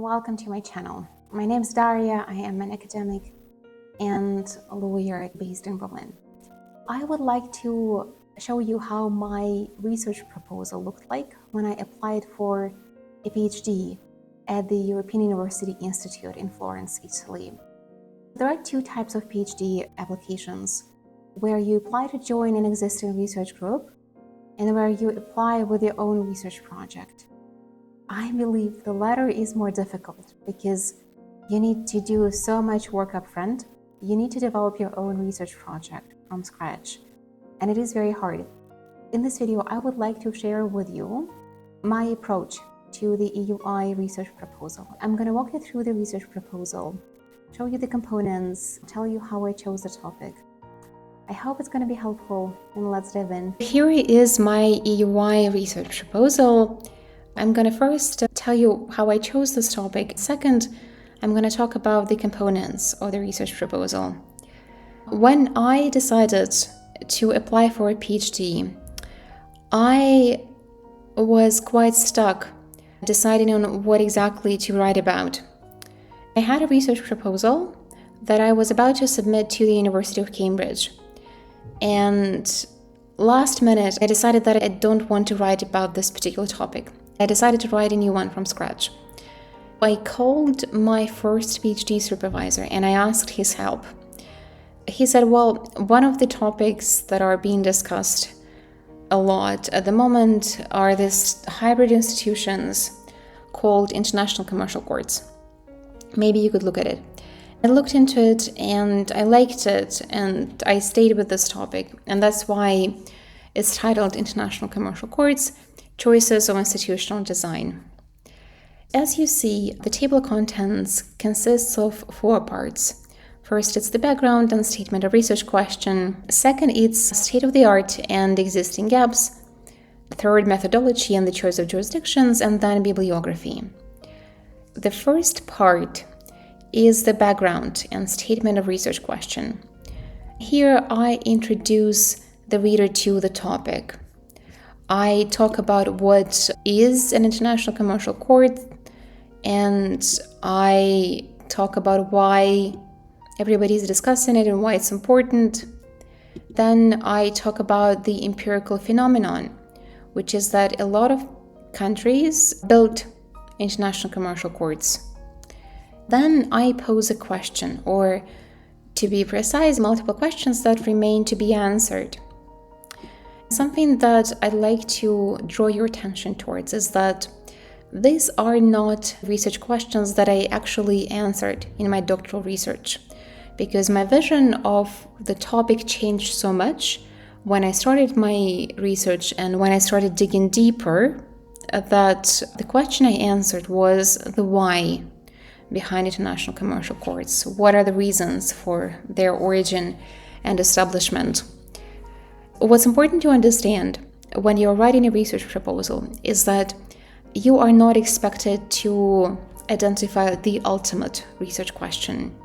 Welcome to my channel. My name is Daria. I am an academic and a lawyer based in Berlin. I would like to show you how my research proposal looked like when I applied for a PhD at the European University Institute in Florence, Italy. There are two types of PhD applications, where you apply to join an existing research group and where you apply with your own research project. I believe the latter is more difficult because you need to do so much work up front. You need to develop your own research project from scratch, and it is very hard. In this video, I would like to share with you my approach to the EUI research proposal. I'm going to walk you through the research proposal, show you the components, tell you how I chose the topic. I hope it's going to be helpful, and let's dive in. Here is my EUI research proposal. I'm going to first tell you how I chose this topic. Second, I'm going to talk about the components of the research proposal. When I decided to apply for a PhD, I was quite stuck deciding on what exactly to write about. I had a research proposal that I was about to submit to the University of Cambridge. And last minute, I decided that I don't want to write about this particular topic. I decided to write a new one from scratch. I called my first PhD supervisor and I asked his help. He said, well, one of the topics that are being discussed a lot at the moment are these hybrid institutions called international commercial courts. Maybe you could look at it. I looked into it and I liked it and I stayed with this topic, and that's why it's titled International Commercial Courts, Choices of Institutional Design. As you see, the table of contents consists of 4 parts. First, it's the background and statement of research question. Second, it's state-of-the-art and existing gaps. Third, methodology and the choice of jurisdictions, and then bibliography. The first part is the background and statement of research question. Here, I introduce the reader to the topic. I talk about what is an international commercial court, and I talk about why everybody's discussing it and why it's important. Then I talk about the empirical phenomenon, which is that a lot of countries built international commercial courts. Then I pose a question, or to be precise, multiple questions that remain to be answered. Something that I'd like to draw your attention towards is that these are not research questions that I actually answered in my doctoral research, because my vision of the topic changed so much when I started my research and when I started digging deeper, that the question I answered was the why behind international commercial courts. What are the reasons for their origin and establishment? What's important to understand when you're writing a research proposal is that you are not expected to identify the ultimate research question.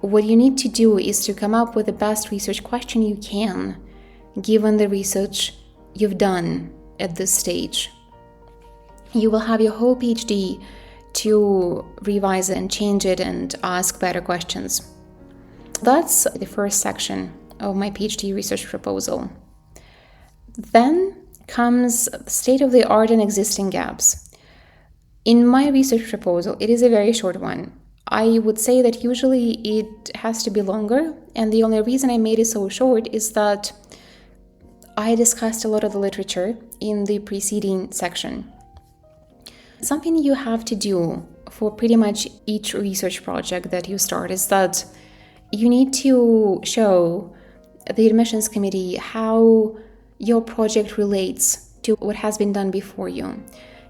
What you need to do is to come up with the best research question you can, given the research you've done at this stage. You will have your whole PhD to revise it and change it and ask better questions. That's the first section of my PhD research proposal. Then comes state-of-the-art and existing gaps. In my research proposal, it is a very short one. I would say that usually it has to be longer, and the only reason I made it so short is that I discussed a lot of the literature in the preceding section. Something you have to do for pretty much each research project that you start is that you need to show the admissions committee how your project relates to what has been done before you.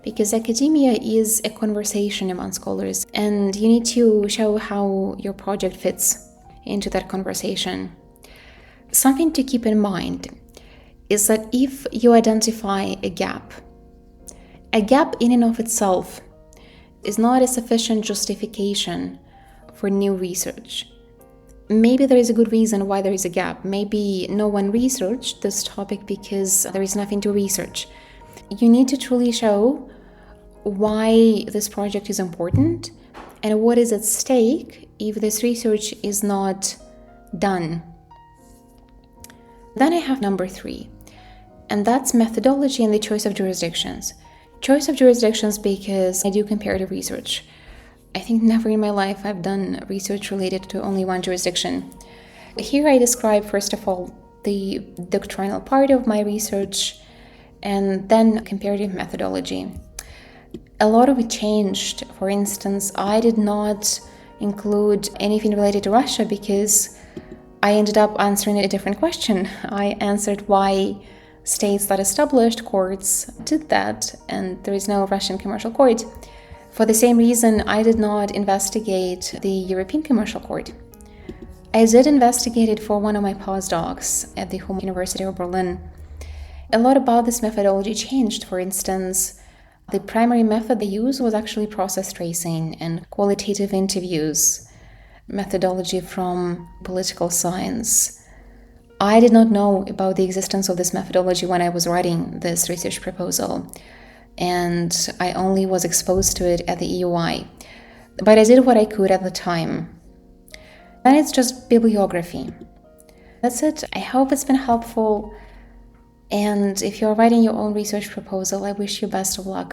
Because academia is a conversation among scholars, and you need to show how your project fits into that conversation. Something to keep in mind is that if you identify a gap in and of itself is not a sufficient justification for new research. Maybe there is a good reason why there is a gap. Maybe no one researched this topic because there is nothing to research. You need to truly show why this project is important and what is at stake if this research is not done. Then I have number 3, and that's methodology and the choice of jurisdictions. Choice of jurisdictions because I do comparative research. I think never in my life I've done research related to only one jurisdiction. Here I describe, first of all, the doctrinal part of my research and then comparative methodology. A lot of it changed. For instance, I did not include anything related to Russia because I ended up answering a different question. I answered why states that established courts did that, and there is no Russian commercial court. For the same reason, I did not investigate the European Commercial Court. I did investigate it for one of my postdocs at the Humboldt University of Berlin. A lot about this methodology changed. For instance, the primary method they used was actually process tracing and qualitative interviews, methodology from political science. I did not know about the existence of this methodology when I was writing this research proposal, and I only was exposed to it at the EUI. But I did what I could at the time. Then it's just bibliography. That's it. I hope it's been helpful. And if you're writing your own research proposal, I wish you best of luck.